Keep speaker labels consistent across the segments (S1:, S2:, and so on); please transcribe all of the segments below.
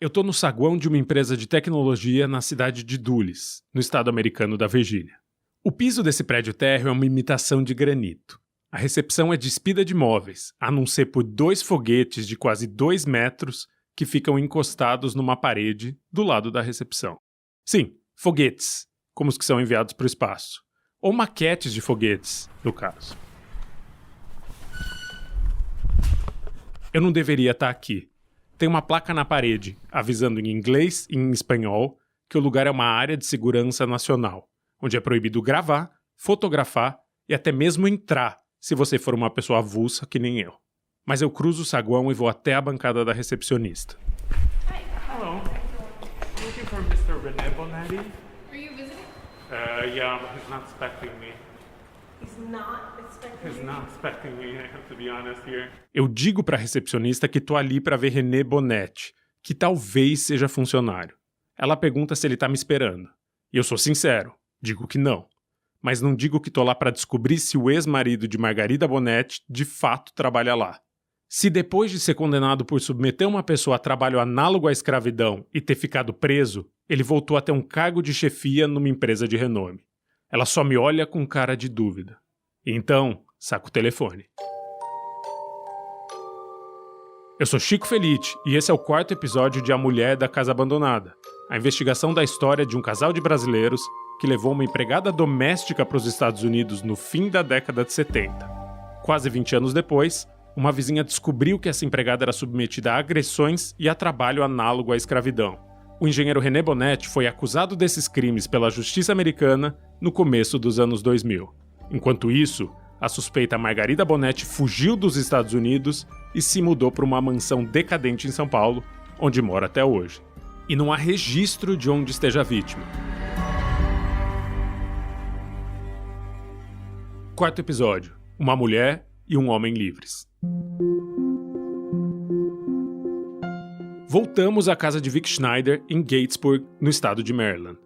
S1: Eu tô no saguão de uma empresa de tecnologia na cidade de Dulles, no estado americano da Virgínia. O piso desse prédio térreo é uma imitação de granito. A recepção é despida de móveis, a não ser por 2 foguetes de quase 2 metros que ficam encostados numa parede do lado da recepção. Sim, foguetes, como os que são enviados para o espaço. Ou maquetes de foguetes, no caso. Eu não deveria estar aqui. Tem uma placa na parede, avisando em inglês e em espanhol que o lugar é uma área de segurança nacional, onde é proibido gravar, fotografar e até mesmo entrar, se você for uma pessoa avulsa que nem eu. Mas eu cruzo o saguão e vou até a bancada da recepcionista. Hello. I'm looking for Mr. René Bonetti.
S2: Are you visiting?
S1: Yeah, but he's not expecting me.
S2: He's not expecting
S1: He's
S2: you?
S1: not expecting me, I have to be honest here. Eu digo pra recepcionista que tô ali pra ver René Bonetti, que talvez seja funcionário. Ela pergunta se ele tá me esperando. E eu sou sincero, digo que não. Mas não digo que tô lá pra descobrir se o ex-marido de Margarida Bonetti de fato trabalha lá. Se depois de ser condenado por submeter uma pessoa a trabalho análogo à escravidão e ter ficado preso, ele voltou a ter um cargo de chefia numa empresa de renome. Ela só me olha com cara de dúvida. E então, saco o telefone. Eu sou Chico Felitti e esse é o 4º episódio de A Mulher da Casa Abandonada, a investigação da história de um casal de brasileiros que levou uma empregada doméstica para os Estados Unidos no fim da década de 70. Quase 20 anos depois, uma vizinha descobriu que essa empregada era submetida a agressões e a trabalho análogo à escravidão. O engenheiro René Bonetti foi acusado desses crimes pela justiça americana no começo dos anos 2000. Enquanto isso, a suspeita Margarida Bonetti fugiu dos Estados Unidos e se mudou para uma mansão decadente em São Paulo, onde mora até hoje. E não há registro de onde esteja a vítima. 4º episódio. Uma mulher e um homem livres. Voltamos à casa de Vic Schneider, em Gatesburg, no estado de Maryland.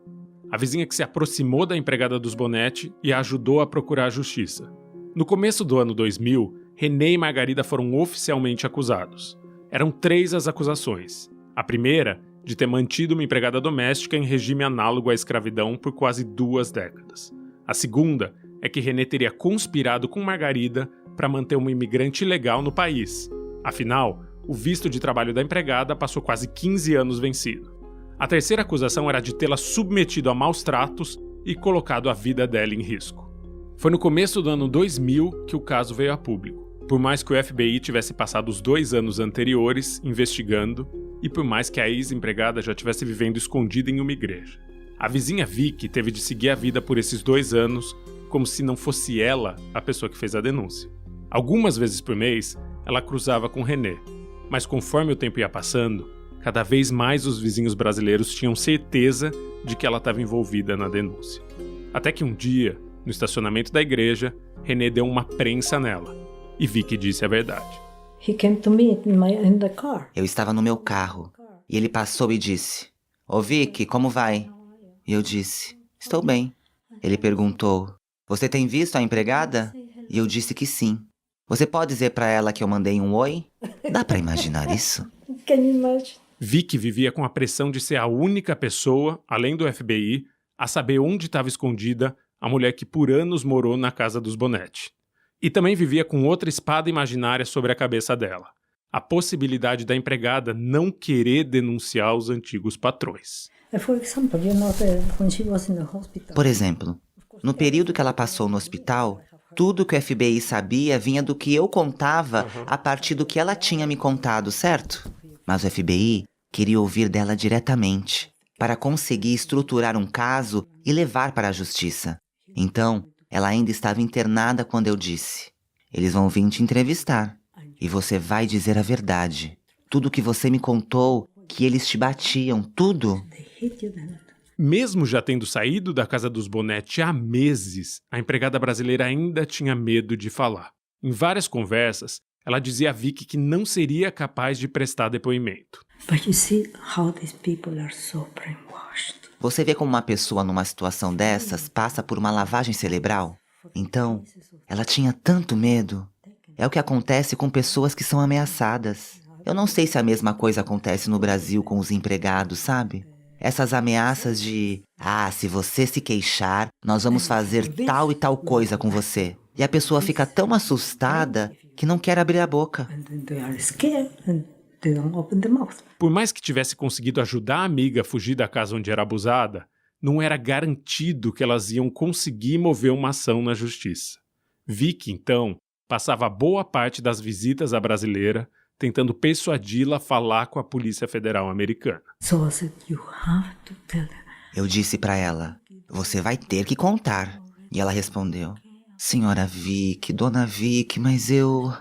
S1: A vizinha que se aproximou da empregada dos Bonetti e a ajudou a procurar a justiça. No começo do ano 2000, René e Margarida foram oficialmente acusados. Eram 3 as acusações. A primeira, de ter mantido uma empregada doméstica em regime análogo à escravidão por quase 2 décadas. A segunda é que René teria conspirado com Margarida para manter uma imigrante ilegal no país. Afinal, o visto de trabalho da empregada passou quase 15 anos vencido. A terceira acusação era de tê-la submetido a maus tratos e colocado a vida dela em risco. Foi no começo do ano 2000 que o caso veio a público, por mais que o FBI tivesse passado os 2 anos anteriores investigando e por mais que a ex-empregada já estivesse vivendo escondida em uma igreja. A vizinha Vicky teve de seguir a vida por esses 2 anos como se não fosse ela a pessoa que fez a denúncia. Algumas vezes por mês, ela cruzava com René, mas conforme o tempo ia passando, cada vez mais os vizinhos brasileiros tinham certeza de que ela estava envolvida na denúncia. Até que um dia, no estacionamento da igreja, René deu uma prensa nela, e Vicky disse a verdade.
S3: He came to me in the car.
S4: Eu estava no meu carro, e ele passou e disse, "Ô Vicky, como vai?" E eu disse, "Estou bem." Ele perguntou, "Você tem visto a empregada?" E eu disse que sim. "Você pode dizer pra ela que eu mandei um oi?" Dá pra imaginar isso?
S3: Can you imagine?
S1: Vicky vivia com a pressão de ser a única pessoa, além do FBI, a saber onde estava escondida a mulher que por anos morou na casa dos Bonetti. E também vivia com outra espada imaginária sobre a cabeça dela. A possibilidade da empregada não querer denunciar os antigos patrões.
S3: For example, when she was in the hospital.
S4: Por exemplo, no período que ela passou no hospital, tudo que o FBI sabia vinha do que eu contava a partir do que ela tinha me contado, certo? Mas o FBI queria ouvir dela diretamente, para conseguir estruturar um caso e levar para a justiça. Então, ela ainda estava internada quando eu disse, "Eles vão vir te entrevistar, e você vai dizer a verdade. Tudo que você me contou, que eles te batiam, tudo."
S1: Mesmo já tendo saído da casa dos Bonetti há meses, a empregada brasileira ainda tinha medo de falar. Em várias conversas, ela dizia a Vicky que não seria capaz de prestar depoimento.
S3: But you see how these people are so brainwashed.
S4: Você vê como uma pessoa numa situação dessas passa por uma lavagem cerebral? Então, ela tinha tanto medo. É o que acontece com pessoas que são ameaçadas. Eu não sei se a mesma coisa acontece no Brasil com os empregados, sabe? Essas ameaças de, se você se queixar, nós vamos fazer tal e tal coisa com você. E a pessoa fica tão assustada que não quer abrir a boca.
S3: And then they are scared and they don't open the mouth.
S1: Por mais que tivesse conseguido ajudar a amiga a fugir da casa onde era abusada, não era garantido que elas iam conseguir mover uma ação na justiça. Vicky, então, passava boa parte das visitas à brasileira tentando persuadi-la a falar com a Polícia Federal Americana.
S3: So I said, you have to tell them.
S4: Eu disse pra ela, você vai ter que contar. E ela respondeu, senhora Vicky, dona Vicky, mas eu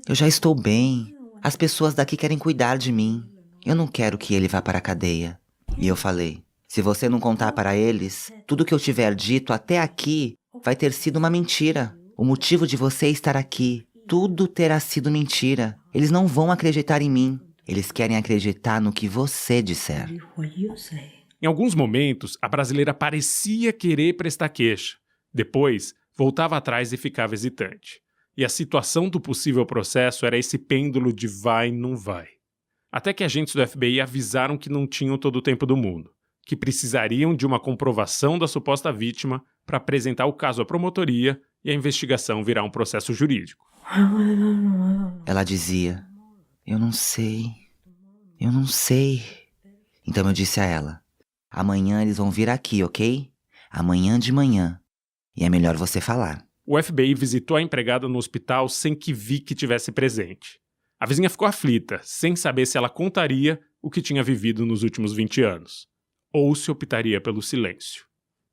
S4: já estou bem. As pessoas daqui querem cuidar de mim. Eu não quero que ele vá para a cadeia. E eu falei, se você não contar para eles, tudo que eu tiver dito até aqui vai ter sido uma mentira. O motivo de você estar aqui, tudo terá sido mentira. Eles não vão acreditar em mim. Eles querem acreditar no que você disser.
S3: What you say.
S1: Em alguns momentos, a brasileira parecia querer prestar queixa. Depois, voltava atrás e ficava hesitante. E a situação do possível processo era esse pêndulo de vai, não vai. Até que agentes do FBI avisaram que não tinham todo o tempo do mundo, que precisariam de uma comprovação da suposta vítima para apresentar o caso à promotoria e a investigação virar um processo jurídico.
S4: Ela dizia, eu não sei. Então eu disse a ela, amanhã eles vão vir aqui, ok? Amanhã de manhã. E é melhor você falar.
S1: O FBI visitou a empregada no hospital sem que Vicky tivesse presente. A vizinha ficou aflita, sem saber se ela contaria o que tinha vivido nos últimos 20 anos, ou se optaria pelo silêncio.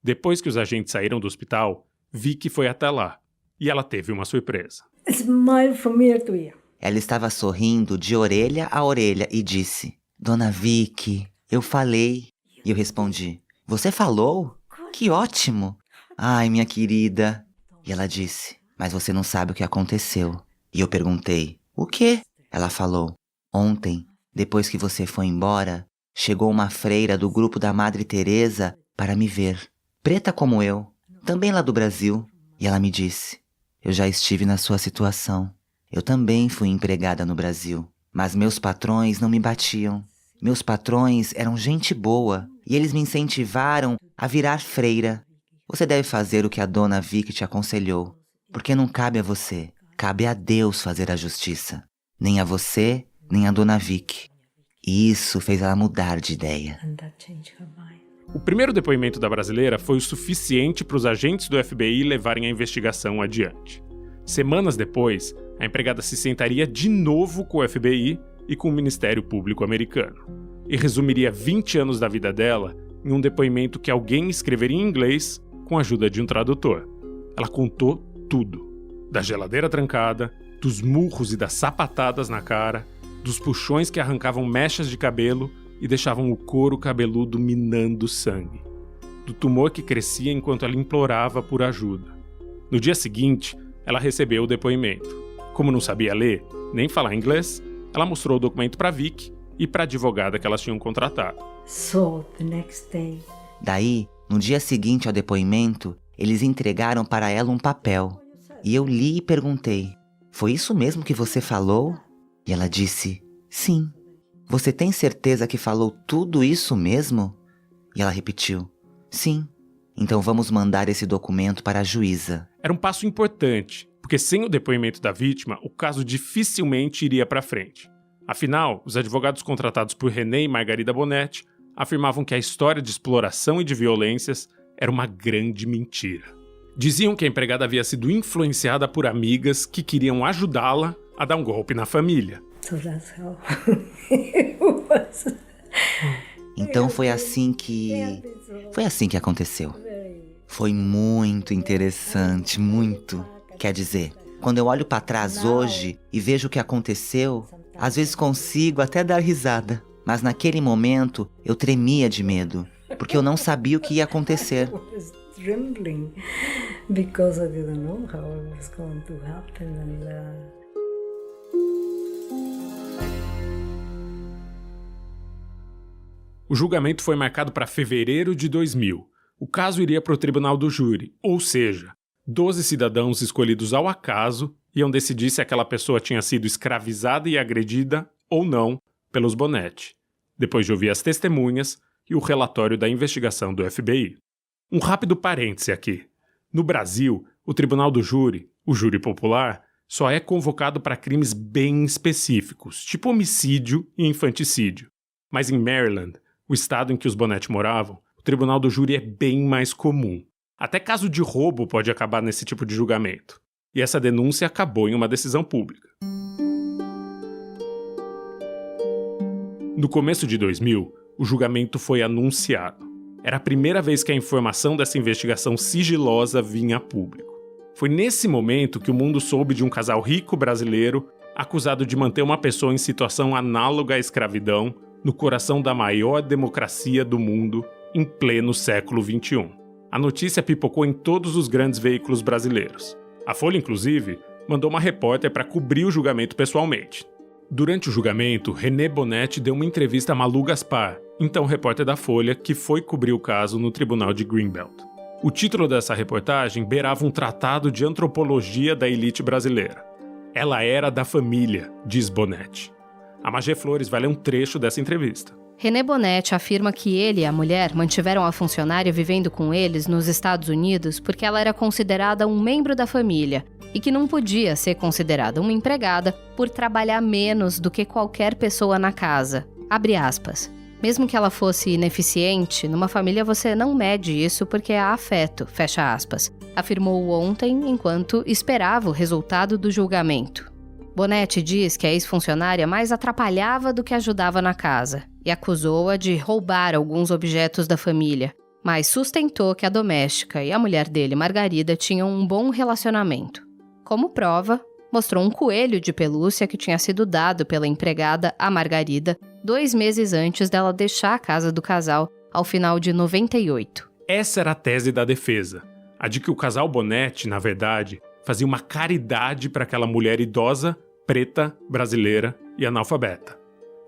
S1: Depois que os agentes saíram do hospital, Vicky foi até lá, e ela teve uma surpresa.
S3: Smile from ear to ear.
S4: Ela estava sorrindo de orelha a orelha e disse, dona Vicky, eu falei. E eu respondi, você falou? Que ótimo! Ai, minha querida. E ela disse, mas você não sabe o que aconteceu. E eu perguntei, o quê? Ela falou, ontem, depois que você foi embora, chegou uma freira do grupo da Madre Teresa para me ver. Preta como eu, também lá do Brasil. E ela me disse, eu já estive na sua situação. Eu também fui empregada no Brasil, mas meus patrões não me batiam. Meus patrões eram gente boa e eles me incentivaram a virar freira. Você deve fazer o que a dona Vicky te aconselhou, porque não cabe a você, cabe a Deus fazer a justiça. Nem a você, nem a dona Vicky. E isso fez ela mudar de ideia.
S3: And that changed her mind.
S1: O primeiro depoimento da brasileira foi o suficiente para os agentes do FBI levarem a investigação adiante. Semanas depois, a empregada se sentaria de novo com o FBI e com o Ministério Público americano, e resumiria 20 anos da vida dela em um depoimento que alguém escreveria em inglês com a ajuda de um tradutor. Ela contou tudo, da geladeira trancada, dos murros e das sapatadas na cara, dos puxões que arrancavam mechas de cabelo e deixavam o couro cabeludo minando sangue, do tumor que crescia enquanto ela implorava por ajuda. No dia seguinte, ela recebeu o depoimento. Como não sabia ler, nem falar inglês, ela mostrou o documento para Vicky e para a advogada que elas tinham contratado.
S3: So the next day,
S4: Daí, no dia seguinte ao depoimento, eles entregaram para ela um papel. E eu li e perguntei, foi isso mesmo que você falou? E ela disse, sim. Você tem certeza que falou tudo isso mesmo? E ela repetiu, sim. Então vamos mandar esse documento para a juíza.
S1: Era um passo importante, porque sem o depoimento da vítima, o caso dificilmente iria para frente. Afinal, os advogados contratados por René e Margarida Bonetti afirmavam que a história de exploração e de violências era uma grande mentira. Diziam que a empregada havia sido influenciada por amigas que queriam ajudá-la a dar um golpe na família.
S3: so that's how it was.
S4: Então foi assim que aconteceu. Foi muito interessante, muito. Quer dizer, quando eu olho para trás hoje e vejo o que aconteceu, às vezes consigo até dar risada. Mas naquele momento eu tremia de medo, porque eu não sabia o que ia acontecer.
S3: I was trembling because I didn't know how it was going to happen. And
S1: O julgamento foi marcado para fevereiro de 2000. O caso iria para o tribunal do júri, ou seja, 12 cidadãos escolhidos ao acaso iam decidir se aquela pessoa tinha sido escravizada e agredida ou não pelos Bonetti, depois de ouvir as testemunhas e o relatório da investigação do FBI. Um rápido parêntese aqui. No Brasil, o Tribunal do Júri, o júri popular, só é convocado para crimes bem específicos, tipo homicídio e infanticídio. Mas em Maryland, o estado em que os Bonetti moravam, o Tribunal do Júri é bem mais comum. Até caso de roubo pode acabar nesse tipo de julgamento. E essa denúncia acabou em uma decisão pública. No começo de 2000, o julgamento foi anunciado. Era a primeira vez que a informação dessa investigação sigilosa vinha a público. Foi nesse momento que o mundo soube de um casal rico brasileiro acusado de manter uma pessoa em situação análoga à escravidão no coração da maior democracia do mundo em pleno século XXI. A notícia pipocou em todos os grandes veículos brasileiros. A Folha, inclusive, mandou uma repórter para cobrir o julgamento pessoalmente. Durante o julgamento, René Bonetti deu uma entrevista a Malu Gaspar, então repórter da Folha, que foi cobrir o caso no tribunal de Greenbelt. O título dessa reportagem beirava um tratado de antropologia da elite brasileira. Ela era da família, diz Bonetti. A Magé Flores vai ler um trecho dessa entrevista.
S5: René Bonetti afirma que ele e a mulher mantiveram a funcionária vivendo com eles nos Estados Unidos porque ela era considerada um membro da família e que não podia ser considerada uma empregada por trabalhar menos do que qualquer pessoa na casa. Abre aspas. Mesmo que ela fosse ineficiente, numa família você não mede isso porque há afeto, fecha aspas, afirmou ontem enquanto esperava o resultado do julgamento. Bonetti diz que a ex-funcionária mais atrapalhava do que ajudava na casa e acusou-a de roubar alguns objetos da família, mas sustentou que a doméstica e a mulher dele, Margarida, tinham um bom relacionamento. Como prova, mostrou um coelho de pelúcia que tinha sido dado pela empregada a Margarida 2 meses antes dela deixar a casa do casal ao final de 98.
S1: Essa era a tese da defesa, a de que o casal Bonetti, na verdade, fazia uma caridade para aquela mulher idosa, preta, brasileira e analfabeta.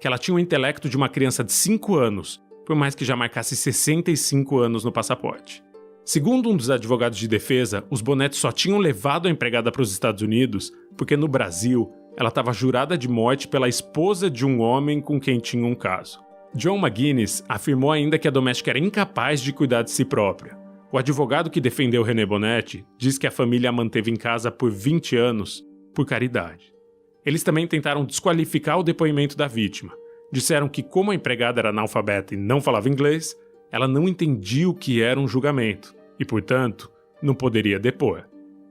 S1: Que ela tinha o intelecto de uma criança de 5 anos, por mais que já marcasse 65 anos no passaporte. Segundo um dos advogados de defesa, os Bonetti só tinham levado a empregada para os Estados Unidos porque no Brasil ela estava jurada de morte pela esposa de um homem com quem tinha um caso. John McGuinness afirmou ainda que a doméstica era incapaz de cuidar de si própria. O advogado que defendeu René Bonetti diz que a família a manteve em casa por 20 anos por caridade. Eles também tentaram desqualificar o depoimento da vítima. Disseram que, como a empregada era analfabeta e não falava inglês, ela não entendia o que era um julgamento e, portanto, não poderia depor.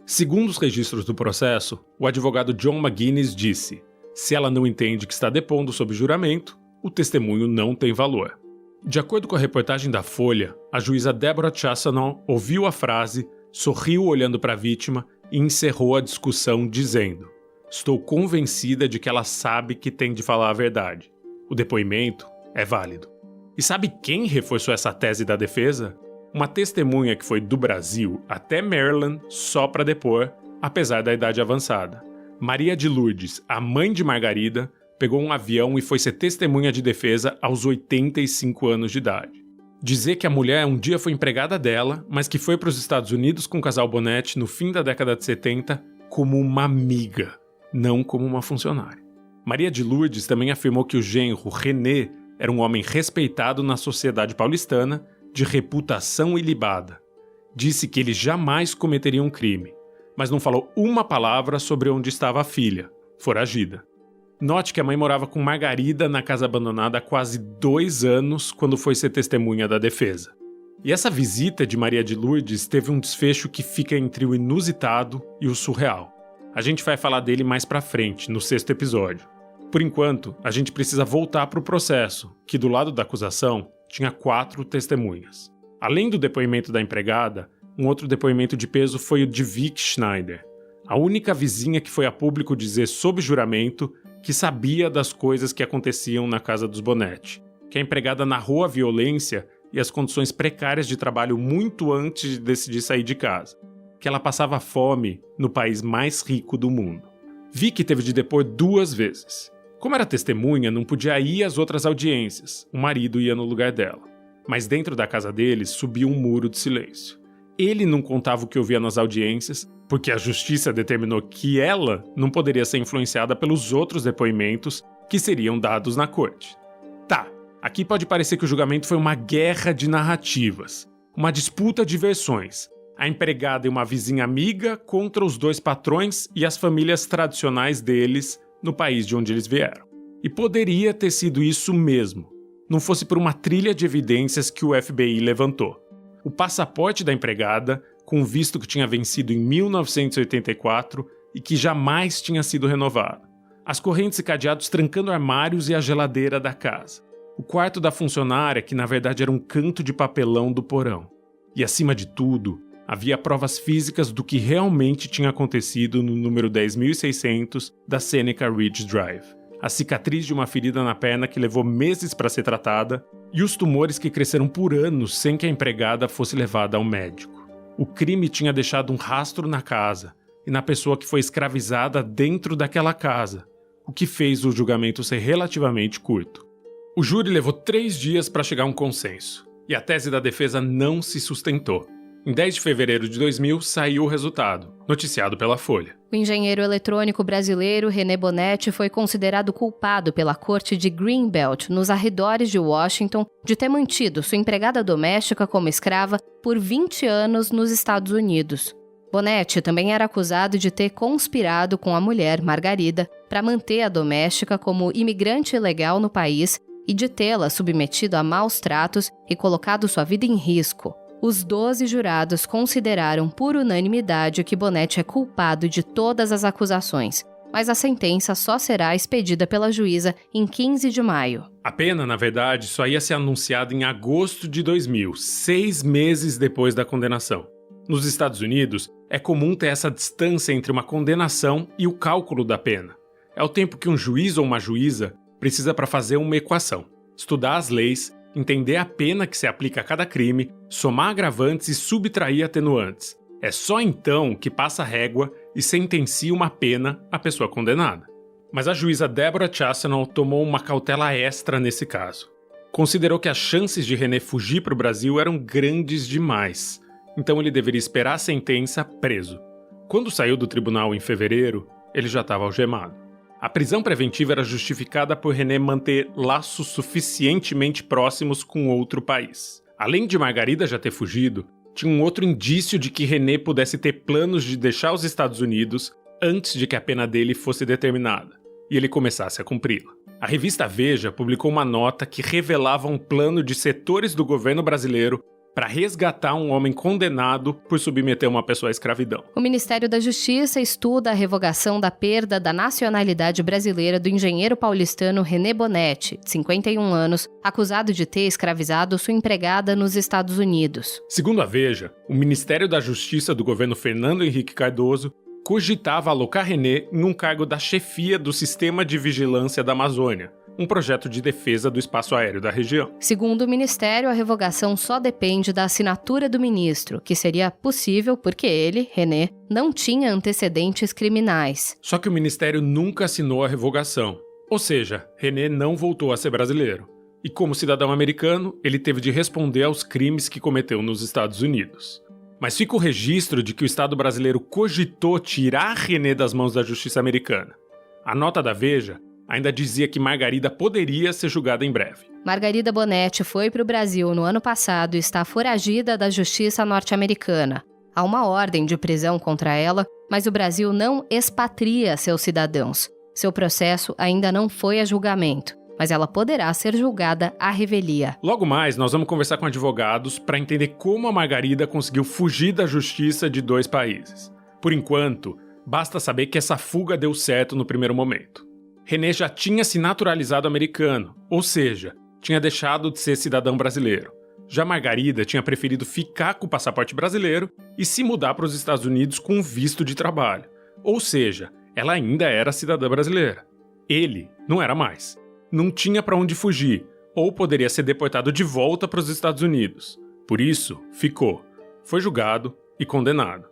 S1: Segundo os registros do processo, o advogado John McGuinness disse: se ela não entende que está depondo sob juramento, o testemunho não tem valor. De acordo com a reportagem da Folha, a juíza Deborah Chassanon ouviu a frase, sorriu olhando para a vítima e encerrou a discussão dizendo: estou convencida de que ela sabe que tem de falar a verdade. O depoimento é válido. E sabe quem reforçou essa tese da defesa? Uma testemunha que foi do Brasil até Maryland só para depor, apesar da idade avançada. Maria de Lourdes, a mãe de Margarida, pegou um avião e foi ser testemunha de defesa aos 85 anos de idade. Dizer que a mulher um dia foi empregada dela, mas que foi para os Estados Unidos com o casal Bonetti no fim da década de 70 como uma amiga, não como uma funcionária. Maria de Lourdes também afirmou que o genro, René, era um homem respeitado na sociedade paulistana, de reputação ilibada. Disse que ele jamais cometeria um crime, mas não falou uma palavra sobre onde estava a filha, foragida. Note que a mãe morava com Margarida na casa abandonada há quase 2 anos quando foi ser testemunha da defesa. E essa visita de Maria de Lourdes teve um desfecho que fica entre o inusitado e o surreal. A gente vai falar dele mais pra frente, no 6º episódio. Por enquanto, a gente precisa voltar para o processo, que do lado da acusação tinha 4 testemunhas. Além do depoimento da empregada, um outro depoimento de peso foi o de Vic Schneider, a única vizinha que foi a público dizer sob juramento que sabia das coisas que aconteciam na casa dos Bonetti, que a empregada narrou a violência e as condições precárias de trabalho muito antes de decidir sair de casa, que ela passava fome no país mais rico do mundo. Vic teve de depor 2 vezes. Como era testemunha, não podia ir às outras audiências, o marido ia no lugar dela. Mas dentro da casa deles subia um muro de silêncio. Ele não contava o que ouvia nas audiências, porque a justiça determinou que ela não poderia ser influenciada pelos outros depoimentos que seriam dados na corte. Tá, aqui pode parecer que o julgamento foi uma guerra de narrativas, uma disputa de versões. A empregada e uma vizinha amiga contra os dois patrões e as famílias tradicionais deles no país de onde eles vieram. E poderia ter sido isso mesmo, não fosse por uma trilha de evidências que o FBI levantou. O passaporte da empregada, com o visto que tinha vencido em 1984 e que jamais tinha sido renovado. As correntes e cadeados trancando armários e a geladeira da casa. O quarto da funcionária, que na verdade era um canto de papelão do porão. E acima de tudo, havia provas físicas do que realmente tinha acontecido no número 10.600 da Seneca Ridge Drive. A cicatriz de uma ferida na perna que levou meses para ser tratada e os tumores que cresceram por anos sem que a empregada fosse levada ao médico. O crime tinha deixado um rastro na casa e na pessoa que foi escravizada dentro daquela casa, o que fez o julgamento ser relativamente curto. O júri levou 3 dias para chegar a um consenso, e a tese da defesa não se sustentou. Em 10 de fevereiro de 2000, saiu o resultado, noticiado pela Folha.
S5: O engenheiro eletrônico brasileiro René Bonetti foi considerado culpado pela corte de Greenbelt, nos arredores de Washington, de ter mantido sua empregada doméstica como escrava por 20 anos nos Estados Unidos. Bonetti também era acusado de ter conspirado com a mulher, Margarida, para manter a doméstica como imigrante ilegal no país e de tê-la submetido a maus tratos e colocado sua vida em risco. Os 12 jurados consideraram por unanimidade que Bonetti é culpado de todas as acusações, mas a sentença só será expedida pela juíza em 15 de maio.
S1: A pena, na verdade, só ia ser anunciada em agosto de 2000, 6 meses depois da condenação. Nos Estados Unidos, é comum ter essa distância entre uma condenação e o cálculo da pena. É o tempo que um juiz ou uma juíza precisa para fazer uma equação, estudar as leis, entender a pena que se aplica a cada crime, somar agravantes e subtrair atenuantes. É só então que passa a régua e sentencia uma pena à pessoa condenada. Mas a juíza Deborah Chasanow tomou uma cautela extra nesse caso. Considerou que as chances de René fugir para o Brasil eram grandes demais, então ele deveria esperar a sentença preso. Quando saiu do tribunal em fevereiro, ele já estava algemado. A prisão preventiva era justificada por René manter laços suficientemente próximos com outro país. Além de Margarida já ter fugido, tinha um outro indício de que René pudesse ter planos de deixar os Estados Unidos antes de que a pena dele fosse determinada, e ele começasse a cumpri-la. A revista Veja publicou uma nota que revelava um plano de setores do governo brasileiro para resgatar um homem condenado por submeter uma pessoa à escravidão.
S5: O Ministério da Justiça estuda a revogação da perda da nacionalidade brasileira do engenheiro paulistano René Bonetti, de 51 anos, acusado de ter escravizado sua empregada nos Estados Unidos.
S1: Segundo a Veja, o Ministério da Justiça do governo Fernando Henrique Cardoso cogitava alocar René em um cargo da chefia do Sistema de Vigilância da Amazônia, um projeto de defesa do espaço aéreo da região.
S5: Segundo o Ministério, a revogação só depende da assinatura do ministro, que seria possível porque ele, René, não tinha antecedentes criminais.
S1: Só que o Ministério nunca assinou a revogação, ou seja, René não voltou a ser brasileiro. E como cidadão americano, ele teve de responder aos crimes que cometeu nos Estados Unidos. Mas fica o registro de que o Estado brasileiro cogitou tirar René das mãos da justiça americana. A nota da Veja ainda dizia que Margarida poderia ser julgada em breve.
S5: Margarida Bonetti foi para o Brasil no ano passado e está foragida da justiça norte-americana. Há uma ordem de prisão contra ela, mas o Brasil não expatria seus cidadãos. Seu processo ainda não foi a julgamento, mas ela poderá ser julgada à revelia.
S1: Logo mais, nós vamos conversar com advogados para entender como a Margarida conseguiu fugir da justiça de 2 países. Por enquanto, basta saber que essa fuga deu certo no primeiro momento. René já tinha se naturalizado americano, ou seja, tinha deixado de ser cidadão brasileiro. Já Margarida tinha preferido ficar com o passaporte brasileiro e se mudar para os Estados Unidos com um visto de trabalho. Ou seja, ela ainda era cidadã brasileira. Ele não era mais. Não tinha para onde fugir, ou poderia ser deportado de volta para os Estados Unidos. Por isso, ficou. Foi julgado e condenado.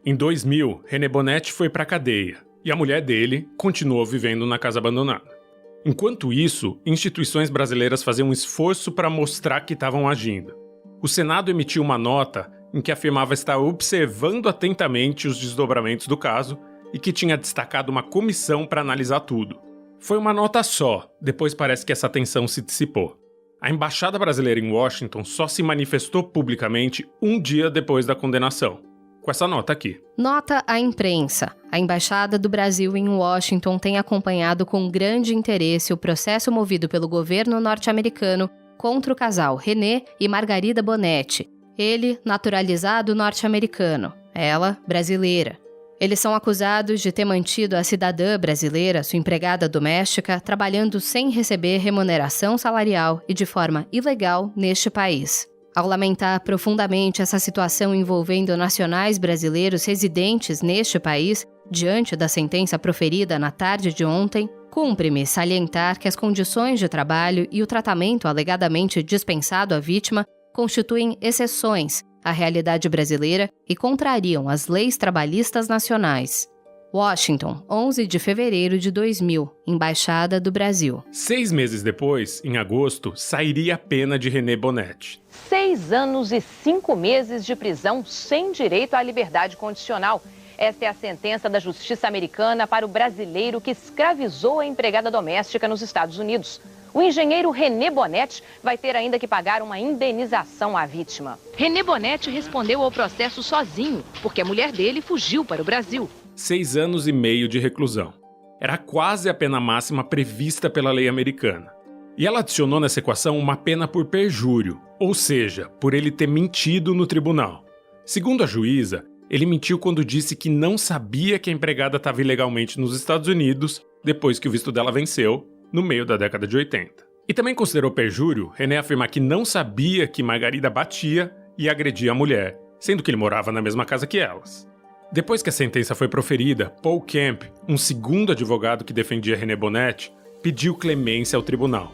S1: Em 2000, René Bonetti foi para a cadeia. E a mulher dele continuou vivendo na casa abandonada. Enquanto isso, instituições brasileiras faziam um esforço para mostrar que estavam agindo. O Senado emitiu uma nota em que afirmava estar observando atentamente os desdobramentos do caso e que tinha destacado uma comissão para analisar tudo. Foi uma nota só, depois parece que essa tensão se dissipou. A embaixada brasileira em Washington só se manifestou publicamente um dia depois da condenação, com essa nota aqui.
S5: Nota à imprensa. A Embaixada do Brasil em Washington tem acompanhado com grande interesse o processo movido pelo governo norte-americano contra o casal René e Margarida Bonetti. Ele, naturalizado norte-americano. Ela, brasileira. Eles são acusados de ter mantido a cidadã brasileira, sua empregada doméstica, trabalhando sem receber remuneração salarial e de forma ilegal neste país. Ao lamentar profundamente essa situação envolvendo nacionais brasileiros residentes neste país, diante da sentença proferida na tarde de ontem, cumpre-me salientar que as condições de trabalho e o tratamento alegadamente dispensado à vítima constituem exceções à realidade brasileira e contrariam as leis trabalhistas nacionais. Washington, 11 de fevereiro de 2000, Embaixada do Brasil.
S1: 6 meses depois, em agosto, sairia a pena de René Bonetti.
S6: 6 anos e 5 meses de prisão sem direito à liberdade condicional. Esta é a sentença da Justiça americana para o brasileiro que escravizou a empregada doméstica nos Estados Unidos. O engenheiro René Bonetti vai ter ainda que pagar uma indenização à vítima. René Bonetti respondeu ao processo sozinho, porque a mulher dele fugiu para o Brasil.
S1: 6 anos e meio de reclusão. Era quase a pena máxima prevista pela lei americana. E ela adicionou nessa equação uma pena por perjúrio, ou seja, por ele ter mentido no tribunal. Segundo a juíza, ele mentiu quando disse que não sabia que a empregada estava ilegalmente nos Estados Unidos depois que o visto dela venceu, no meio da década de 80. E também considerou perjúrio René afirmar que não sabia que Margarida batia e agredia a mulher, sendo que ele morava na mesma casa que elas. Depois que a sentença foi proferida, Paul Kemp, um segundo advogado que defendia René Bonetti, pediu clemência ao tribunal.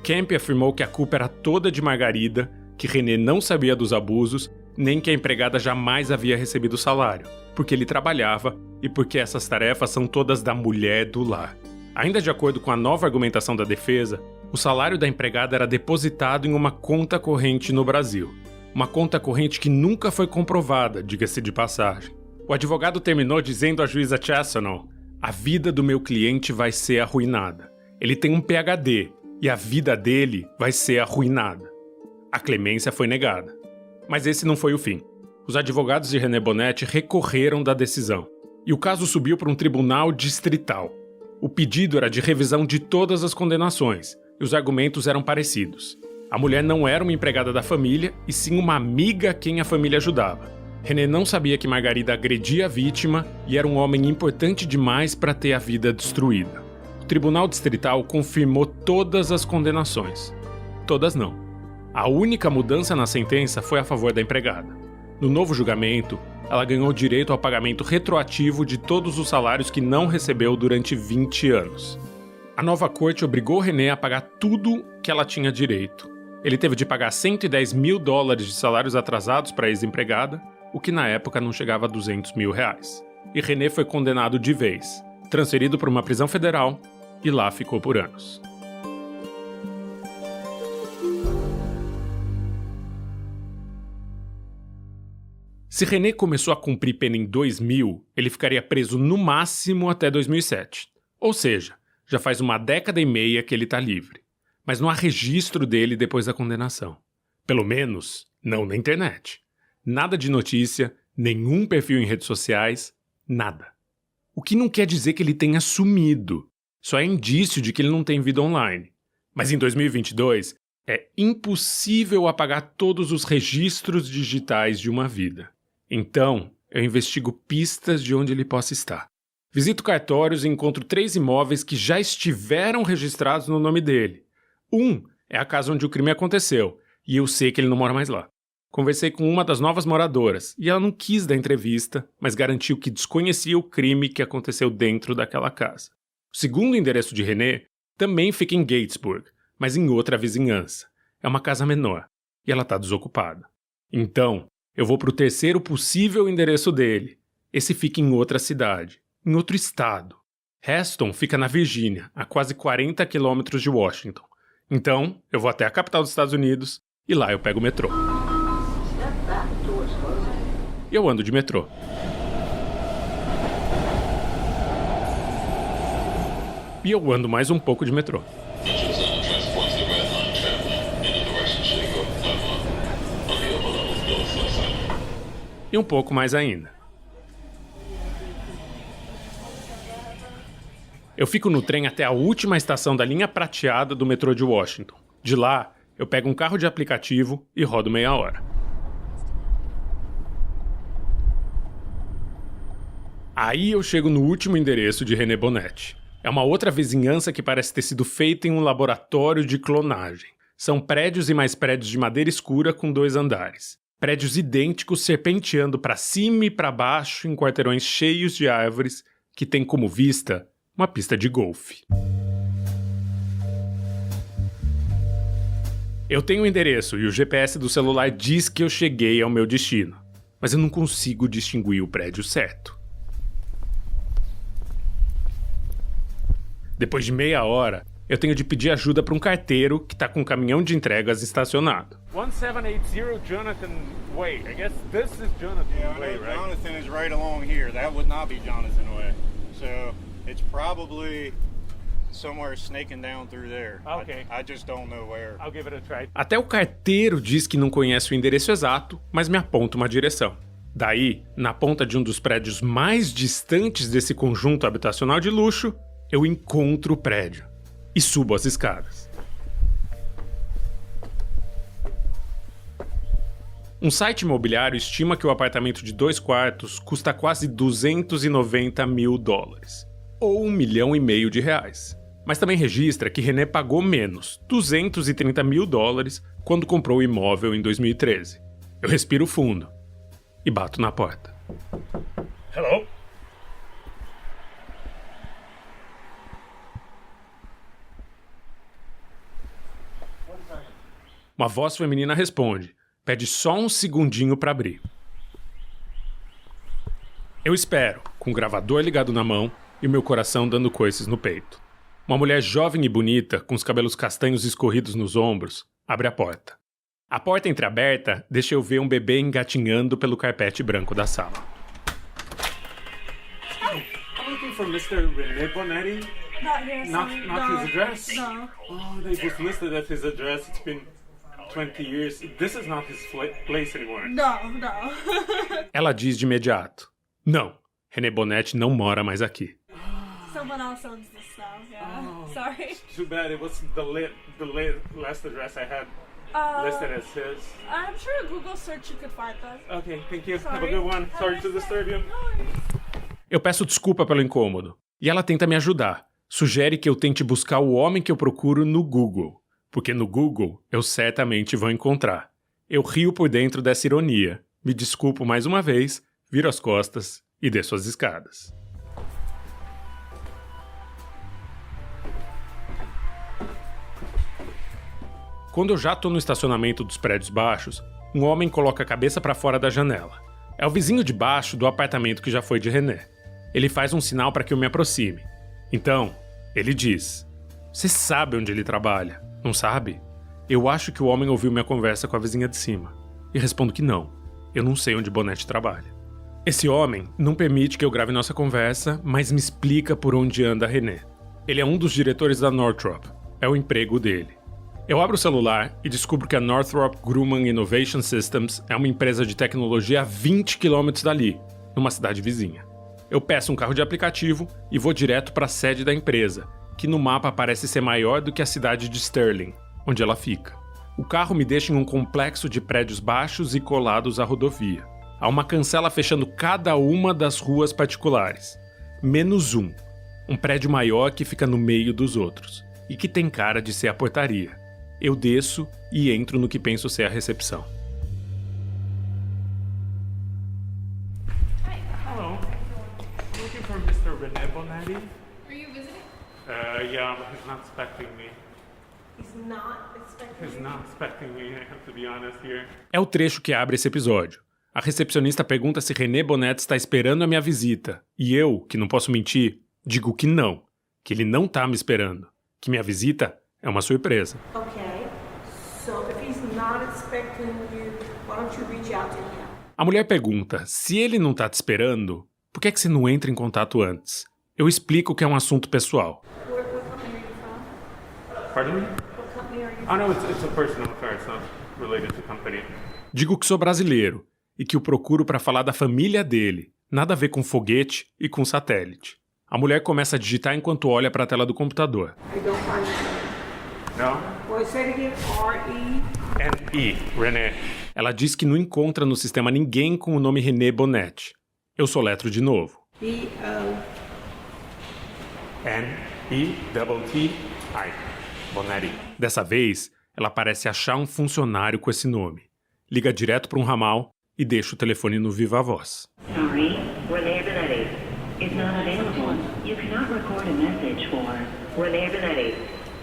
S1: Kemp afirmou que a culpa era toda de Margarida, que René não sabia dos abusos, nem que a empregada jamais havia recebido salário, porque ele trabalhava e porque essas tarefas são todas da mulher do lar. Ainda de acordo com a nova argumentação da defesa, o salário da empregada era depositado em uma conta corrente no Brasil. Uma conta corrente que nunca foi comprovada, diga-se de passagem. O advogado terminou dizendo à juíza Chasanow: "A vida do meu cliente vai ser arruinada. Ele tem um PhD e a vida dele vai ser arruinada." A clemência foi negada. Mas esse não foi o fim. Os advogados de René Bonetti recorreram da decisão. E o caso subiu para um tribunal distrital. O pedido era de revisão de todas as condenações, e os argumentos eram parecidos. A mulher não era uma empregada da família, e sim uma amiga a quem a família ajudava. René não sabia que Margarida agredia a vítima e era um homem importante demais para ter a vida destruída. O Tribunal Distrital confirmou todas as condenações. Todas não. A única mudança na sentença foi a favor da empregada. No novo julgamento, ela ganhou direito ao pagamento retroativo de todos os salários que não recebeu durante 20 anos. A nova corte obrigou René a pagar tudo que ela tinha direito. Ele teve de pagar $110 mil de salários atrasados para a ex-empregada, o que na época não chegava a R$200 mil. E René foi condenado de vez, transferido para uma prisão federal, e lá ficou por anos. Se René começou a cumprir pena em 2000, ele ficaria preso no máximo até 2007. Ou seja, já faz uma década e meia que ele está livre. Mas não há registro dele depois da condenação. Pelo menos, não na internet. Nada de notícia, nenhum perfil em redes sociais, nada. O que não quer dizer que ele tenha sumido. Só é indício de que ele não tem vida online. Mas em 2022, é impossível apagar todos os registros digitais de uma vida. Então, eu investigo pistas de onde ele possa estar. Visito cartórios e encontro 3 imóveis que já estiveram registrados no nome dele. Um é a casa onde o crime aconteceu, e eu sei que ele não mora mais lá. Conversei com uma das novas moradoras, e ela não quis dar entrevista, mas garantiu que desconhecia o crime que aconteceu dentro daquela casa. O segundo endereço de René também fica em Gatesburg, mas em outra vizinhança. É uma casa menor, e ela está desocupada. Então, eu vou para o terceiro possível endereço dele. Esse fica em outra cidade, em outro estado. Reston fica na Virgínia, a quase 40 quilômetros de Washington. Então, eu vou até a capital dos Estados Unidos e lá eu pego o metrô. Eu ando de metrô. 1 2 E eu ando mais um pouco de metrô. E um pouco mais ainda. Eu fico no trem até a última estação da linha prateada do metrô de Washington. De lá, eu pego um carro de aplicativo e rodo meia hora. Aí eu chego no último endereço de René Bonetti. É uma outra vizinhança que parece ter sido feita em um laboratório de clonagem. São prédios e mais prédios de madeira escura com 2 andares. Prédios idênticos serpenteando para cima e para baixo em quarteirões cheios de árvores que têm como vista uma pista de golfe. Eu tenho o endereço e o GPS do celular diz que eu cheguei ao meu destino, mas eu não consigo distinguir o prédio certo. Depois de meia hora, eu tenho de pedir ajuda para um carteiro que está com um caminhão de entregas estacionado. 1780 Jonathan Way. I guess this is Jonathan Way, right?
S7: Jonathan is right along here. That would not be Jonathan Way. So it's probably somewhere snaking down through there.
S1: Okay.
S7: I just don't know where.
S1: I'll give it a try. Até o carteiro diz que não conhece o endereço exato, mas me aponta uma direção. Daí, na ponta de um dos prédios mais distantes desse conjunto habitacional de luxo, eu encontro o prédio e subo as escadas. Um site imobiliário estima que o apartamento de 2 quartos custa quase $290 mil, ou R$1,5 milhão de reais. Mas também registra que René pagou menos, $230 mil, quando comprou o imóvel em 2013. Eu respiro fundo e bato na porta. Hello? Uma voz feminina responde. Pede só um segundinho para abrir. Eu espero, com o gravador ligado na mão e meu coração dando coices no peito. Uma mulher jovem e bonita, com os cabelos castanhos escorridos nos ombros, abre a porta. A porta entreaberta deixa eu ver um bebê engatinhando pelo carpete branco da sala. I'm looking for Mr. René Bonetti.
S2: Not here,
S1: Not
S2: no.
S1: his address?
S2: No.
S1: Oh, they just listed at his address. It's been 20 years. This is not his place anymore.
S2: No.
S1: Ela diz de imediato. Não, René Bonetti não mora mais aqui.
S2: Someone else owns this now. Yeah.
S1: Oh.
S2: Sorry.
S1: Too bad. It was the last address I had listed as his.
S2: I'm sure a Google search you could find that.
S1: Okay, thank you.
S2: Sorry.
S1: Have a good one.
S2: Have
S1: Sorry
S2: a
S1: to
S2: nice
S1: disturb
S2: day.
S1: you.
S2: No worries.
S1: Eu peço desculpa pelo incômodo. E ela tenta me ajudar. Sugere que eu tente buscar o homem que eu procuro no Google. Porque no Google eu certamente vou encontrar. Eu rio por dentro dessa ironia. Me desculpo mais uma vez, viro as costas e desço as escadas. Quando eu já estou no estacionamento dos prédios baixos, um homem coloca a cabeça para fora da janela. É o vizinho de baixo do apartamento que já foi de René. Ele faz um sinal para que eu me aproxime. Então, ele diz: "Você sabe onde ele trabalha, não sabe?" Eu acho que o homem ouviu minha conversa com a vizinha de cima. E respondo que não. Eu não sei onde Bonetti trabalha. Esse homem não permite que eu grave nossa conversa, mas me explica por onde anda René. Ele é um dos diretores da Northrop. É o emprego dele. Eu abro o celular e descubro que a Northrop Grumman Innovation Systems é uma empresa de tecnologia a 20 quilômetros dali, numa cidade vizinha. Eu peço um carro de aplicativo e vou direto para a sede da empresa, que no mapa parece ser maior do que a cidade de Sterling, onde ela fica. O carro me deixa em um complexo de prédios baixos e colados à rodovia. Há uma cancela fechando cada uma das ruas particulares, menos um prédio maior que fica no meio dos outros, e que tem cara de ser a portaria. Eu desço e entro no que penso ser a recepção. Hello. I'm looking for Mr. René Bonetti.
S2: Are you visiting?
S1: Yeah, but he's not expecting me.
S2: He's not expecting
S1: He's
S2: you.
S1: not expecting me, I have to be honest here. É o trecho que abre esse episódio. A recepcionista pergunta se René Bonetti está esperando a minha visita. E eu, que não posso mentir, digo que não. Que ele não está me esperando. Que minha visita é uma surpresa.
S2: Okay. So if he's not expecting you, why don't you reach out to him?
S1: A mulher pergunta, se ele não tá te esperando, por que você não entra em contato antes? Eu explico que é um assunto pessoal.
S2: We're
S1: Pardon me?
S2: What company are you
S1: Oh, no, it's a personal affair. It's not related to company. Digo que sou brasileiro e que o procuro para falar da família dele. Nada a ver com foguete e com satélite. A mulher começa a digitar enquanto olha para a tela do computador.
S2: I don't find it.
S1: Não?
S2: Well, say it again. R-E.
S1: N.E. René. Ela diz que não encontra no sistema ninguém com o nome René Bonetti. Eu soletro de novo.
S2: B-O.
S1: N-E-T-T-I. Bonetti. Dessa vez, ela parece achar um funcionário com esse nome. Liga direto para um ramal e deixa o telefone no viva voz.
S8: Sorry, René Bonetti is not available. You cannot record a message for René Bonetti.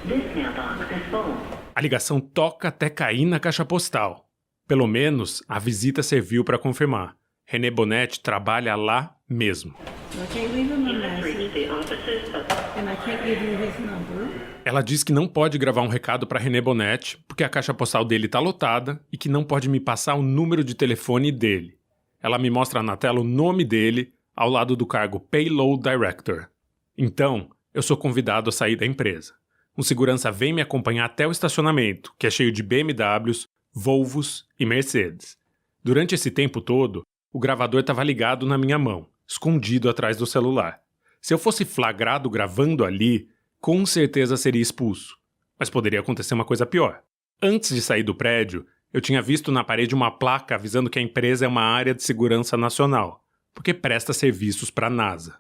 S8: This mailbox is full.
S1: A ligação toca até cair na caixa postal. Pelo menos, a visita serviu para confirmar. René Bonetti trabalha lá mesmo.
S2: I can't leave him a
S8: You have reached
S2: message,
S8: the offices of
S2: and I can't give you his number.
S1: Ela diz que não pode gravar um recado para René Bonetti porque a caixa postal dele está lotada e que não pode me passar o número de telefone dele. Ela me mostra na tela o nome dele ao lado do cargo Payload Director. Então, eu sou convidado a sair da empresa. Um segurança vem me acompanhar até o estacionamento, que é cheio de BMWs, Volvos e Mercedes. Durante esse tempo todo, o gravador estava ligado na minha mão, escondido atrás do celular. Se eu fosse flagrado gravando ali, com certeza seria expulso. Mas poderia acontecer uma coisa pior. Antes de sair do prédio, eu tinha visto na parede uma placa avisando que a empresa é uma área de segurança nacional, porque presta serviços para a NASA.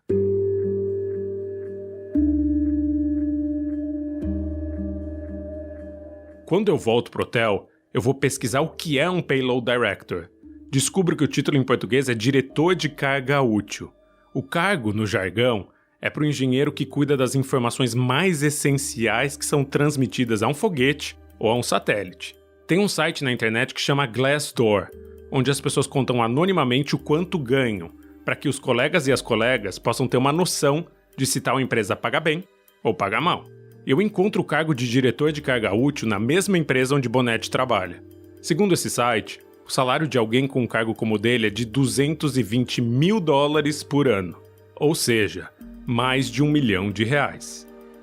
S1: Quando eu volto pro hotel, eu vou pesquisar o que é um Payload Director. Descubro que o título em português é Diretor de Carga Útil. O cargo, no jargão, é para o engenheiro que cuida das informações mais essenciais que são transmitidas a um foguete ou a um satélite. Tem um site na internet que chama Glassdoor, onde as pessoas contam anonimamente o quanto ganham, para que os colegas e as colegas possam ter uma noção de se tal empresa paga bem ou paga mal. Eu encontro o cargo de diretor de carga útil na mesma empresa onde Bonetti trabalha. Segundo esse site, o salário de alguém com um cargo como o dele é de $220 mil por ano. Ou seja, mais de R$1 milhão.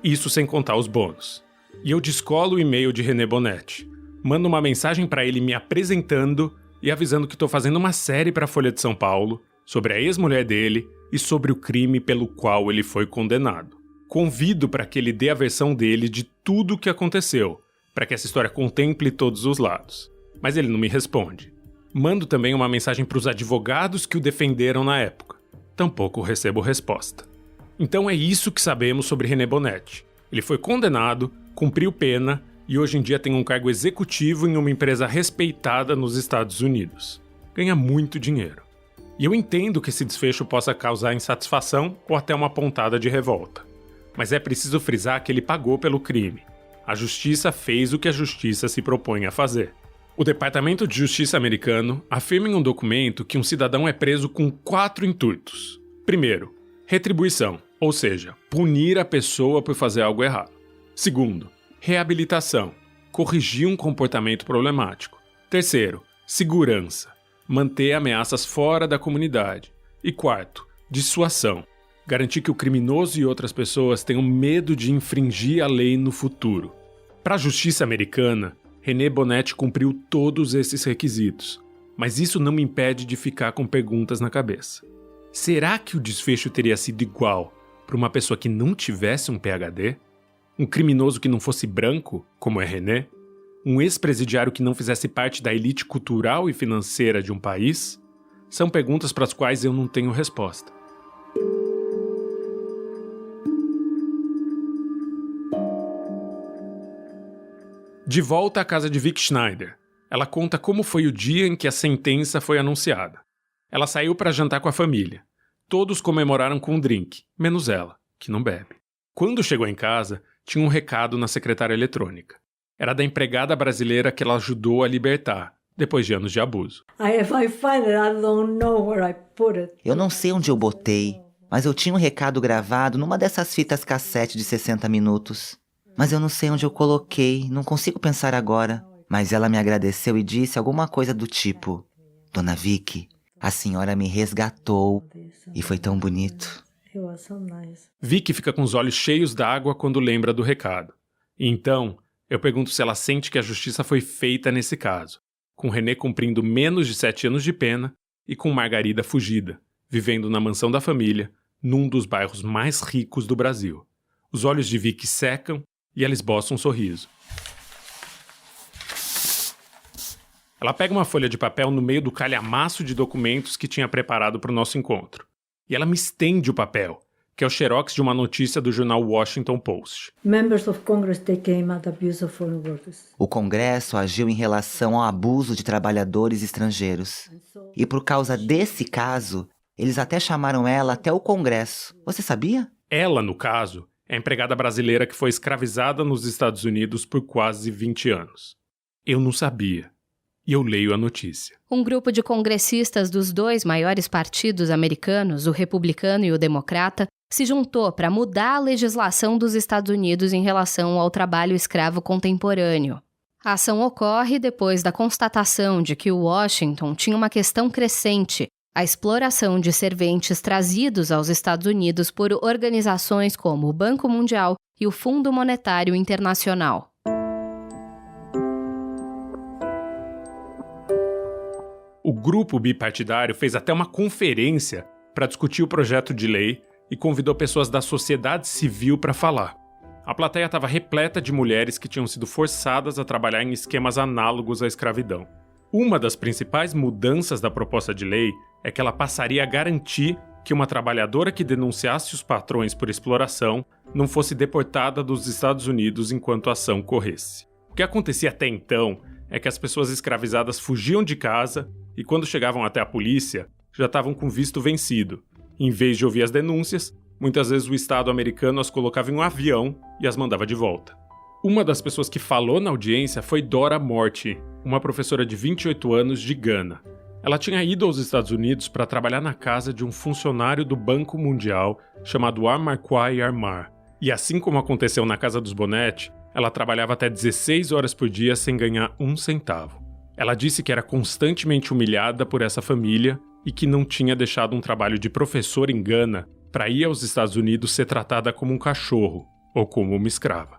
S1: Isso sem contar os bônus. E eu descolo o e-mail de René Bonetti. Mando uma mensagem para ele me apresentando e avisando que estou fazendo uma série para a Folha de São Paulo sobre a ex-mulher dele e sobre o crime pelo qual ele foi condenado. Convido para que ele dê a versão dele de tudo o que aconteceu, para que essa história contemple todos os lados. Mas ele não me responde. Mando também uma mensagem para os advogados que o defenderam na época. Tampouco recebo resposta. Então é isso que sabemos sobre René Bonetti. Ele foi condenado, cumpriu pena e hoje em dia tem um cargo executivo em uma empresa respeitada nos Estados Unidos. Ganha muito dinheiro. E eu entendo que esse desfecho possa causar insatisfação ou até uma pontada de revolta. Mas é preciso frisar que ele pagou pelo crime. A justiça fez o que a justiça se propõe a fazer. O Departamento de Justiça americano afirma em um documento que um cidadão é preso com 4 intuitos. Primeiro, retribuição, ou seja, punir a pessoa por fazer algo errado. Segundo, reabilitação, corrigir um comportamento problemático. Terceiro, segurança, manter ameaças fora da comunidade. E quarto, dissuasão, garantir que o criminoso e outras pessoas tenham medo de infringir a lei no futuro. Para a justiça americana, René Bonetti cumpriu todos esses requisitos, mas isso não me impede de ficar com perguntas na cabeça. Será que o desfecho teria sido igual para uma pessoa que não tivesse um PhD? Um criminoso que não fosse branco, como é René? Um ex-presidiário que não fizesse parte da elite cultural e financeira de um país? São perguntas para as quais eu não tenho resposta. De volta à casa de Vic Schneider, ela conta como foi o dia em que a sentença foi anunciada. Ela saiu para jantar com a família. Todos comemoraram com um drink, menos ela, que não bebe. Quando chegou em casa, tinha um recado na secretária eletrônica. Era da empregada brasileira que ela ajudou a libertar, depois de anos de abuso.
S3: If I find it, I don't know where I put it.
S4: Eu não sei onde eu botei, mas eu tinha um recado gravado numa dessas fitas cassete de 60 minutos. Mas eu não sei onde eu coloquei, não consigo pensar agora. Mas ela me agradeceu e disse alguma coisa do tipo: Dona Vicky, a senhora me resgatou. E foi tão bonito.
S3: It was so nice.
S1: Vicky fica com os olhos cheios d'água quando lembra do recado. Então, eu pergunto se ela sente que a justiça foi feita nesse caso, com René cumprindo menos de 7 anos de pena e com Margarida fugida, vivendo na mansão da família, num dos bairros mais ricos do Brasil. Os olhos de Vicky secam e ela esboça um sorriso. Ela pega uma folha de papel no meio do calhamaço de documentos que tinha preparado para o nosso encontro. E ela me estende o papel, que é o xerox de uma notícia do jornal Washington Post.
S3: Members of Congress, they came at abuse of foreign workers.
S4: O Congresso agiu em relação ao abuso de trabalhadores estrangeiros. E por causa desse caso, eles até chamaram ela até o Congresso. Você sabia?
S1: Ela, no caso, é a empregada brasileira que foi escravizada nos Estados Unidos por quase 20 anos. Eu não sabia. E eu leio a notícia.
S5: Um grupo de congressistas dos 2 maiores partidos americanos, o Republicano e o Democrata, se juntou para mudar a legislação dos Estados Unidos em relação ao trabalho escravo contemporâneo. A ação ocorre depois da constatação de que Washington tinha uma questão crescente, a exploração de serventes trazidos aos Estados Unidos por organizações como o Banco Mundial e o Fundo Monetário Internacional.
S1: O grupo bipartidário fez até uma conferência para discutir o projeto de lei e convidou pessoas da sociedade civil para falar. A plateia estava repleta de mulheres que tinham sido forçadas a trabalhar em esquemas análogos à escravidão. Uma das principais mudanças da proposta de lei é que ela passaria a garantir que uma trabalhadora que denunciasse os patrões por exploração não fosse deportada dos Estados Unidos enquanto a ação corresse. O que acontecia até então é que as pessoas escravizadas fugiam de casa e quando chegavam até a polícia, já estavam com visto vencido. Em vez de ouvir as denúncias, muitas vezes o Estado americano as colocava em um avião e as mandava de volta. Uma das pessoas que falou na audiência foi Dora Morty, uma professora de 28 anos de Gana. Ela tinha ido aos Estados Unidos para trabalhar na casa de um funcionário do Banco Mundial chamado Amarquai Armar. E assim como aconteceu na casa dos Bonetti, ela trabalhava até 16 horas por dia sem ganhar 1 centavo. Ela disse que era constantemente humilhada por essa família e que não tinha deixado um trabalho de professor em Gana para ir aos Estados Unidos ser tratada como um cachorro ou como uma escrava.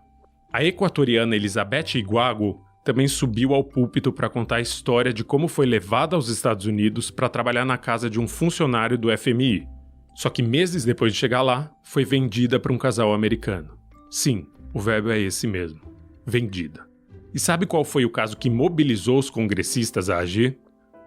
S1: A equatoriana Elizabeth Iguago também subiu ao púlpito para contar a história de como foi levada aos Estados Unidos para trabalhar na casa de um funcionário do FMI. Só que meses depois de chegar lá, foi vendida para um casal americano. Sim, o verbo é esse mesmo, vendida. E sabe qual foi o caso que mobilizou os congressistas a agir?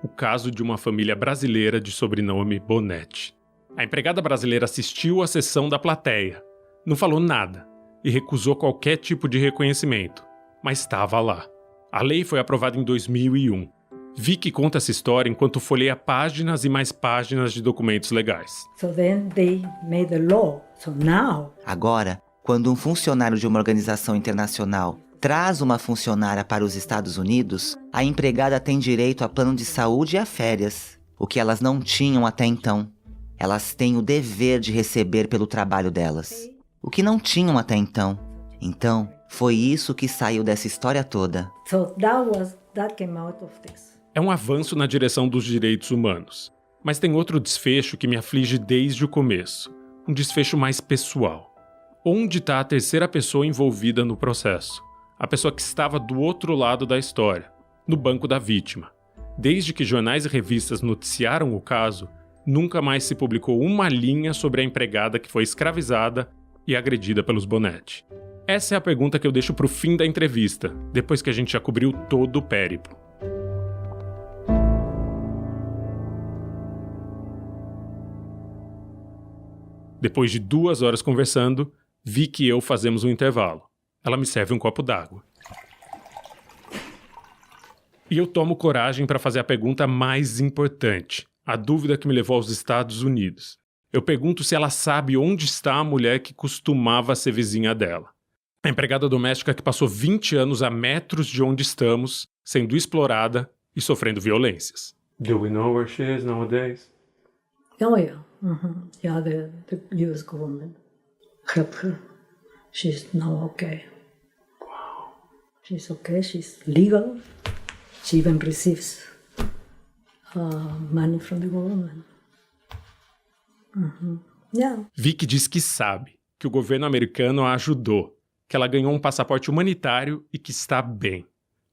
S1: O caso de uma família brasileira de sobrenome Bonetti. A empregada brasileira assistiu à sessão da plateia, não falou nada e recusou qualquer tipo de reconhecimento, mas estava lá. A lei foi aprovada em 2001. Vicky conta essa história enquanto folheia páginas e mais páginas de documentos legais.
S3: So then they made the law. So now...
S4: Agora, quando um funcionário de uma organização internacional traz uma funcionária para os Estados Unidos, a empregada tem direito a plano de saúde e a férias, o que elas não tinham até então. Elas têm o dever de receber pelo trabalho delas, o que não tinham até então. Então, foi isso que saiu dessa história toda.
S3: So that came out of this.
S1: É um avanço na direção dos direitos humanos. Mas tem outro desfecho que me aflige desde o começo. Um desfecho mais pessoal. Onde está a terceira pessoa envolvida no processo? A pessoa que estava do outro lado da história, no banco da vítima. Desde que jornais e revistas noticiaram o caso, nunca mais se publicou uma linha sobre a empregada que foi escravizada e agredida pelos Bonetti. Essa é a pergunta que eu deixo para o fim da entrevista, depois que a gente já cobriu todo o périplo. Depois de 2 horas conversando, Vicky e eu fazemos um intervalo. Ela me serve um copo d'água. E eu tomo coragem para fazer a pergunta mais importante, a dúvida que me levou aos Estados Unidos. Eu pergunto se ela sabe onde está a mulher que costumava ser vizinha dela. A empregada doméstica que passou 20 anos a metros de onde estamos, sendo explorada e sofrendo violências. Do we know where she is nowadays?
S3: Oh yeah. Mm-hmm. Yeah, the US government helped her. She's now okay. Wow. She's okay, she's legal. She even receives money from the government. Mm-hmm. Yeah.
S1: Vicky diz que sabe, que o governo americano a ajudou, que ela ganhou um passaporte humanitário e que está bem.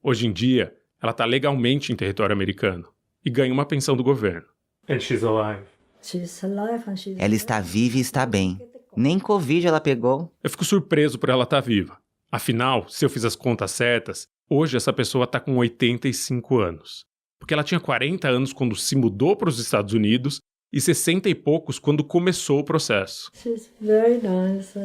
S1: Hoje em dia, ela está legalmente em território americano e ganha uma pensão do governo. And she's alive.
S3: She's alive and she's
S4: Ela está viva e está bem. Nem Covid ela pegou.
S1: Eu fico surpreso por ela estar viva. Afinal, se eu fiz as contas certas, hoje essa pessoa está com 85 anos. Porque ela tinha 40 anos quando se mudou para os Estados Unidos e 60 e poucos quando começou o processo.
S3: She's very nice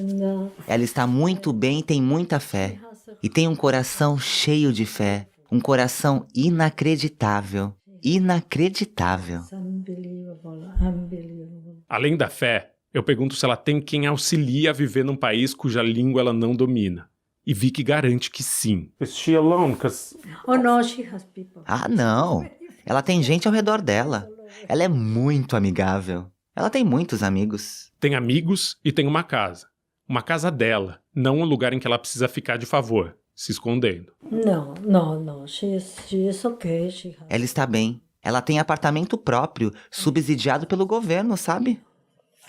S4: Ela está muito bem e tem muita fé. E tem um coração cheio de fé. Um coração inacreditável. Inacreditável.
S3: unbelievable.
S1: Além da fé, eu pergunto se ela tem quem auxilia a viver num país cuja língua ela não domina. E Vicky garante que sim.
S9: Is she alone? Because
S3: Oh no, she has people.
S4: Ah, não. Ela tem gente ao redor dela. Ela é muito amigável. Ela tem muitos amigos.
S1: Tem amigos e tem uma casa. Uma casa dela, não um lugar em que ela precisa ficar de favor, se escondendo.
S3: No, she is okay. She has
S4: Ela está bem. Ela tem apartamento próprio, subsidiado pelo governo, sabe?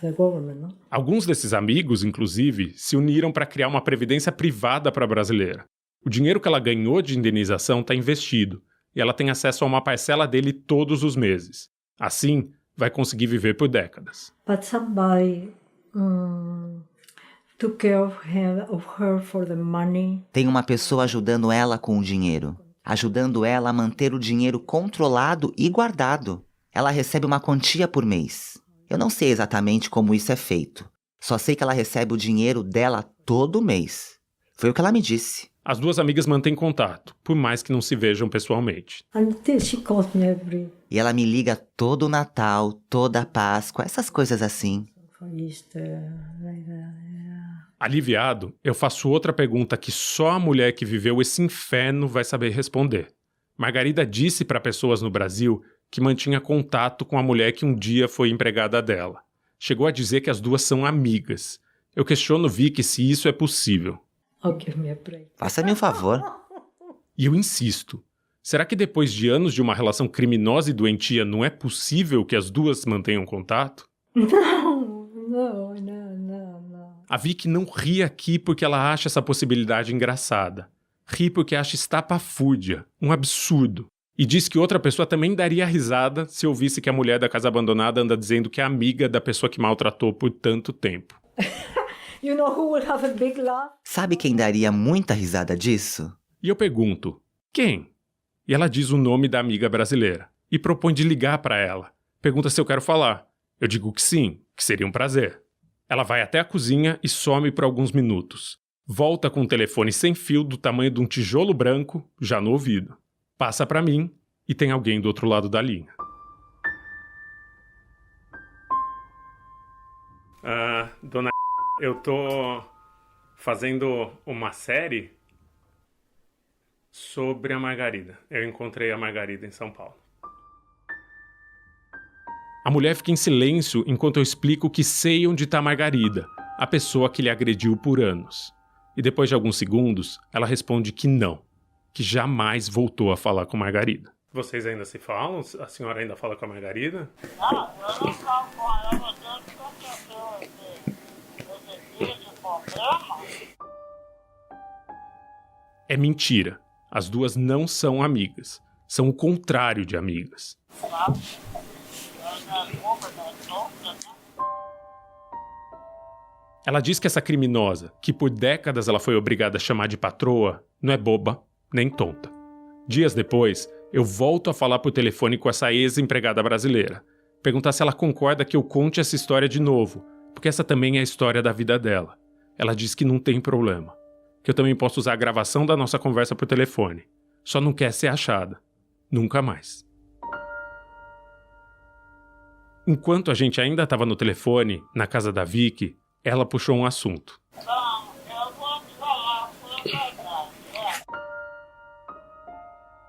S3: the government, no?
S1: Alguns desses amigos, inclusive, se uniram para criar uma previdência privada para a brasileira. O dinheiro que ela ganhou de indenização está investido e ela tem acesso a uma parcela dele todos os meses. Assim, vai conseguir viver por décadas.
S3: But somebody took care of her for the money.
S4: Tem uma pessoa ajudando ela com o dinheiro. Ajudando ela a manter o dinheiro controlado e guardado. Ela recebe uma quantia por mês. Eu não sei exatamente como isso é feito. Só sei que ela recebe o dinheiro dela todo mês. Foi o que ela me disse.
S1: As duas amigas mantêm contato, por mais que não se vejam pessoalmente.
S3: Until she calls me every
S4: E ela me liga todo o Natal, toda a Páscoa, essas coisas assim.
S3: for Easter, like that.
S1: Aliviado, eu faço outra pergunta que só a mulher que viveu esse inferno vai saber responder. Margarida disse para pessoas no Brasil que mantinha contato com a mulher que um dia foi empregada dela. Chegou a dizer que as duas são amigas. Eu questiono Vicky se isso é possível.
S3: Oh, give me a break.
S4: Faça-me um favor.
S1: E eu insisto. Será que depois de anos de uma relação criminosa e doentia não é possível que as duas mantenham contato?
S3: No.
S1: A Vicky não ri aqui porque ela acha essa possibilidade engraçada. Ri porque acha estapafúrdia, um absurdo. E diz que outra pessoa também daria risada se ouvisse que a mulher da casa abandonada anda dizendo que é amiga da pessoa que maltratou por tanto tempo.
S3: You know who will have a big laugh?
S4: Sabe quem daria muita risada disso?
S1: E eu pergunto, quem? E ela diz o nome da amiga brasileira e propõe de ligar para ela. Pergunta se eu quero falar. Eu digo que sim, que seria um prazer. Ela vai até a cozinha e some por alguns minutos. Volta com um telefone sem fio do tamanho de um tijolo branco, já no ouvido. Passa para mim e tem alguém do outro lado da linha. Dona, eu tô fazendo uma série sobre a Margarida. Eu encontrei a Margarida em São Paulo. A mulher fica em silêncio enquanto eu explico que sei onde está a Margarida, a pessoa que lhe agrediu por anos. E depois de alguns segundos, ela responde que não, que jamais voltou a falar com Margarida. Vocês ainda se falam? A senhora ainda fala com a Margarida?
S10: Não, eu não falo com ela, desde que aconteceu esse dia de problema.
S1: É mentira. As duas não são amigas. São o contrário de amigas.
S10: Sabe? Na culpa da toda, né?
S1: Ela diz que essa criminosa, que por décadas ela foi obrigada a chamar de patroa, não é boba nem tonta. Dias depois, eu volto a falar por telefone com essa ex-empregada brasileira. Perguntar se ela concorda que eu conte essa história de novo, porque essa também é a história da vida dela. Ela diz que não tem problema. Que eu também posso usar a gravação da nossa conversa por telefone. Só não quer ser achada. Nunca mais. Enquanto a gente ainda estava no telefone, na casa da Vicky, ela puxou um assunto.
S10: Não, eu vou te falar, foi verdade, é.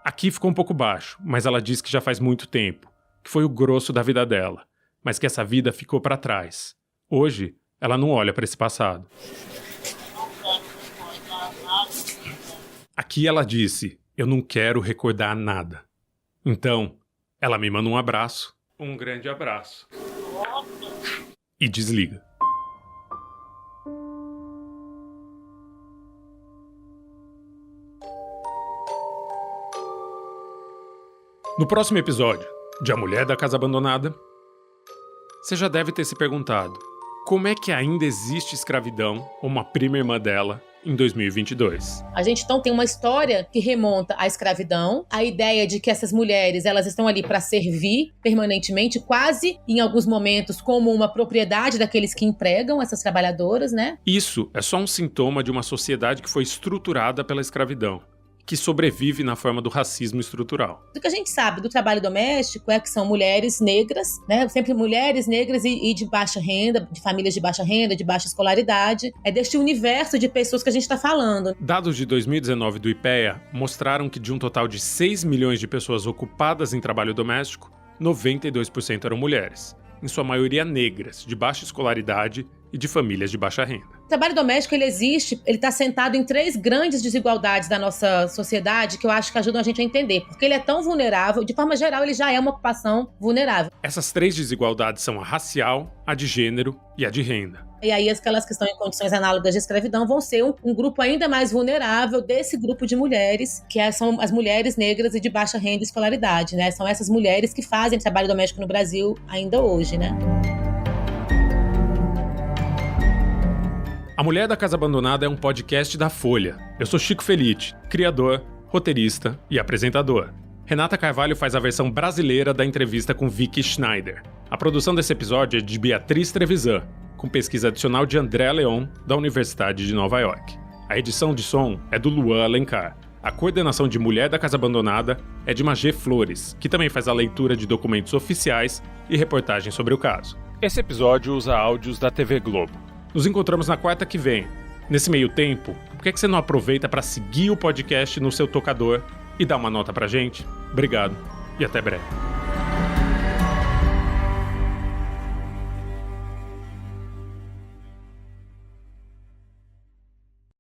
S1: Aqui ficou um pouco baixo, mas ela diz que já faz muito tempo, que foi o grosso da vida dela, mas que essa vida ficou para trás. Hoje, ela não olha para esse passado.
S10: Não quero recordar nada.
S1: Aqui ela disse, eu não quero recordar nada. Então, ela me manda um abraço, um grande abraço, e desliga. No próximo episódio de A Mulher da Casa Abandonada, você já deve ter se perguntado como é que ainda existe escravidão ou uma prima irmã dela em 2022.
S9: A gente então tem uma história que remonta à escravidão, a ideia de que essas mulheres elas estão ali para servir permanentemente, quase em alguns momentos como uma propriedade daqueles que empregam essas trabalhadoras, né?
S1: Isso é só um sintoma de uma sociedade que foi estruturada pela escravidão, que sobrevive na forma do racismo estrutural.
S9: O que a gente sabe do trabalho doméstico é que são mulheres negras, né? Sempre mulheres negras e de baixa renda, de famílias de baixa renda, de baixa escolaridade. É deste universo de pessoas que a gente está falando.
S1: Dados de 2019 do IPEA mostraram que de um total de 6 milhões de pessoas ocupadas em trabalho doméstico, 92% eram mulheres, em sua maioria negras, de baixa escolaridade e de famílias de baixa renda.
S9: O trabalho doméstico, ele existe, ele está sentado em 3 grandes desigualdades da nossa sociedade que eu acho que ajudam a gente a entender, porque ele é tão vulnerável, de forma geral ele já é uma ocupação vulnerável.
S1: Essas 3 desigualdades são a racial, a de gênero e a de renda.
S9: E aí aquelas que estão em condições análogas de escravidão vão ser um grupo ainda mais vulnerável desse grupo de mulheres, que são as mulheres negras e de baixa renda e escolaridade, né? São essas mulheres que fazem trabalho doméstico no Brasil ainda hoje, né?
S1: A Mulher da Casa Abandonada é um podcast da Folha. Eu sou Chico Felitti, criador, roteirista e apresentador. Renata Carvalho faz a versão brasileira da entrevista com Vicky Schneider. A produção desse episódio é de Beatriz Trevisan, com pesquisa adicional de André Leon, da Universidade de Nova York. A edição de som é do Luan Alencar. A coordenação de Mulher da Casa Abandonada é de Magê Flores, que também faz a leitura de documentos oficiais e reportagens sobre o caso. Esse episódio usa áudios da TV Globo. Nos encontramos na quarta que vem. Nesse meio tempo, por que você não aproveita para seguir o podcast no seu tocador e dar uma nota pra gente? Obrigado e até breve.